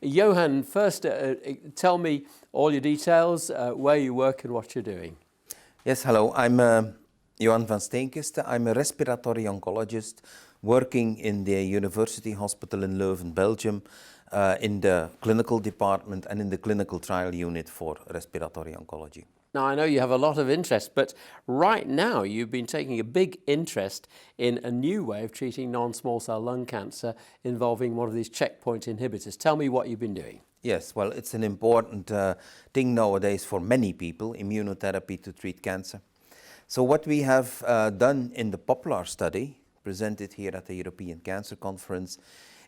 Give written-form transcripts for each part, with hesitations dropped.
Johan, first tell me all your details, where you work and what you're doing. Yes, hello. I'm Johan Vansteenkiste. I'm a respiratory oncologist working in the University Hospital in Leuven, Belgium, in the clinical department and in the clinical trial unit for respiratory oncology. Now, I know you have a lot of interest, but right now you've been taking a big interest in a new way of treating non-small cell lung cancer involving one of these checkpoint inhibitors. Tell me what you've been doing. Yes, well, it's an important thing nowadays for many people, immunotherapy to treat cancer. So what we have done in the POPLAR study, presented here at the European Cancer Conference,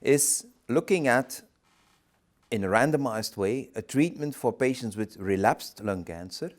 is looking at, in a randomized way, a treatment for patients with relapsed lung cancer,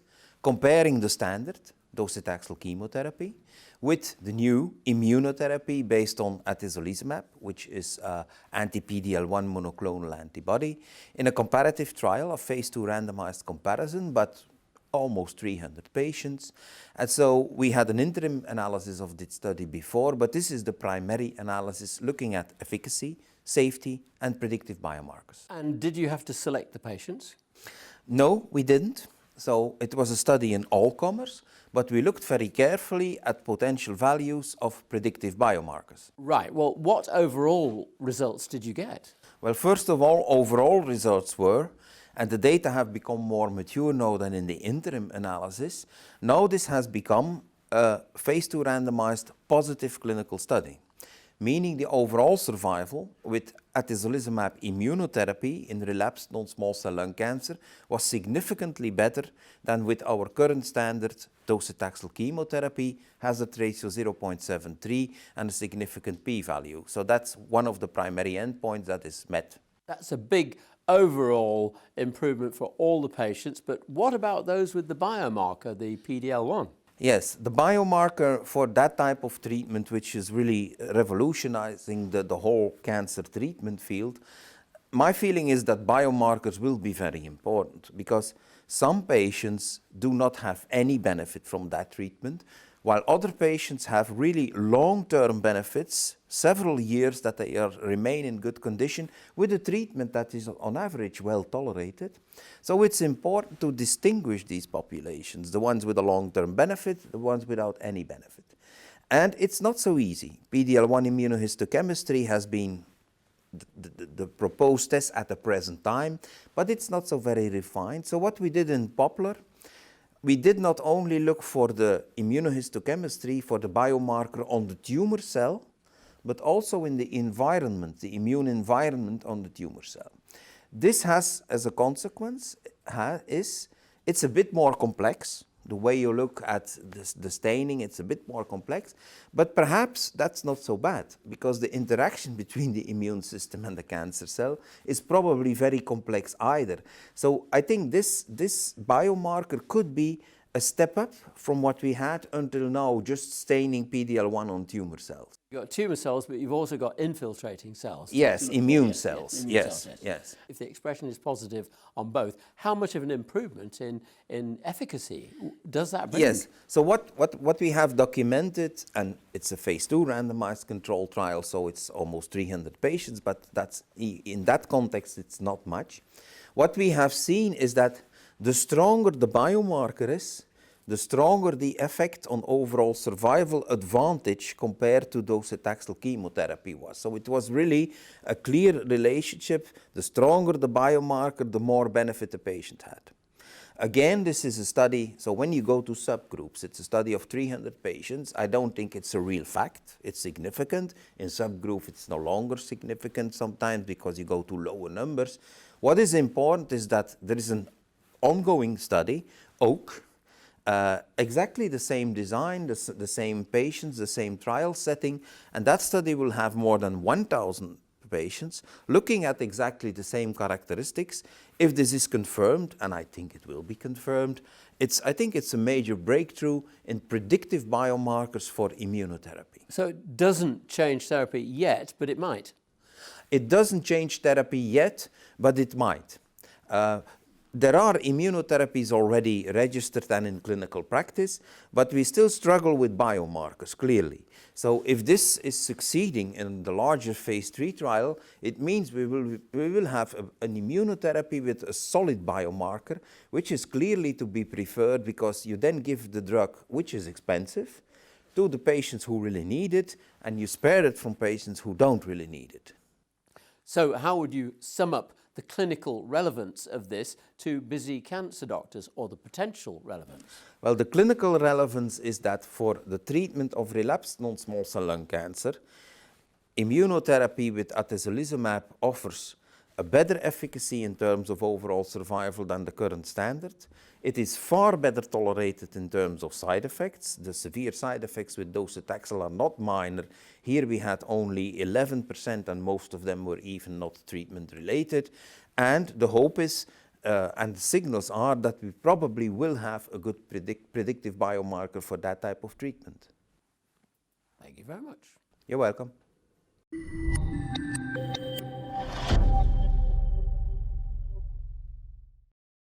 comparing the standard Docetaxel chemotherapy with the new immunotherapy based on Atezolizumab, which is an anti-PD-L1 monoclonal antibody, in a comparative trial, a phase 2 randomized comparison, but almost 300 patients. And so we had an interim analysis of this study before, but this is the primary analysis looking at efficacy, safety, and predictive biomarkers. And did you have to select the patients? No, we didn't. So it was a study in all comers, but we looked very carefully at potential values of predictive biomarkers. Right. Well, what overall results did you get? Well, first of all, overall results were, and the data have become more mature now than in the interim analysis, now this has become a phase 2 randomized positive clinical study, meaning the overall survival with Atezolizumab immunotherapy in relapsed non-small cell lung cancer was significantly better than with our current standard Docetaxel chemotherapy, hazard ratio 0.73 and a significant p-value. So that's one of the primary endpoints that is met. That's a big overall improvement for all the patients, but what about those with the biomarker, the PD-L1? Yes, the biomarker for that type of treatment, which is really revolutionizing the whole cancer treatment field, my feeling is that biomarkers will be very important because some patients do not have any benefit from that treatment, while other patients have really long-term benefits, several years that they remain in good condition with a treatment that is on average well tolerated. So it's important to distinguish these populations, the ones with a long-term benefit, the ones without any benefit. And it's not so easy. PD-L1 immunohistochemistry has been the proposed test at the present time, but it's not so very refined. So what we did in POPLAR, we did not only look for the immunohistochemistry, for the biomarker on the tumor cell, but also in the environment, the immune environment on the tumor cell. This has, as a consequence, it's a bit more complex. The way you look at the staining, it's a bit more complex, but perhaps that's not so bad because the interaction between the immune system and the cancer cell is probably very complex either. So I think this biomarker could be a step up from what we had until now, just staining PD-L1 on tumor cells. You've got tumor cells, but you've also got infiltrating cells. Yes, immune cells. Yes. If the expression is positive on both, how much of an improvement in efficacy does that bring? Yes, so what we have documented, and it's a phase 2 randomized control trial, so it's almost 300 patients, but that's, in that context, it's not much. What we have seen is that the stronger the biomarker is, the stronger the effect on overall survival advantage compared to Docetaxel chemotherapy was. So it was really a clear relationship. The stronger the biomarker, the more benefit the patient had. Again, this is a study, so when you go to subgroups, it's a study of 300 patients. I don't think it's a real fact. It's significant. In subgroup, it's no longer significant sometimes because you go to lower numbers. What is important is that there is an ongoing study, OAK, exactly the same design, the same patients, the same trial setting, and that study will have more than 1,000 patients looking at exactly the same characteristics. If this is confirmed, and I think it will be confirmed, I think it's a major breakthrough in predictive biomarkers for immunotherapy. So it doesn't change therapy yet, but it might? It doesn't change therapy yet, but it might. There are immunotherapies already registered and in clinical practice, but we still struggle with biomarkers, clearly. So if this is succeeding in the larger phase 3 trial, it means we will have an immunotherapy with a solid biomarker, which is clearly to be preferred because you then give the drug, which is expensive, to the patients who really need it, and you spare it from patients who don't really need it. So how would you sum up the clinical relevance of this to busy cancer doctors, or the potential relevance? Well, the clinical relevance is that for the treatment of relapsed non-small cell lung cancer, immunotherapy with atezolizumab offers a better efficacy in terms of overall survival than the current standard. It is far better tolerated in terms of side effects. The severe side effects with docetaxel are not minor. Here we had only 11%, and most of them were even not treatment related. And the hope is, and the signals are, that we probably will have a good predictive biomarker for that type of treatment. Thank you very much. You're welcome.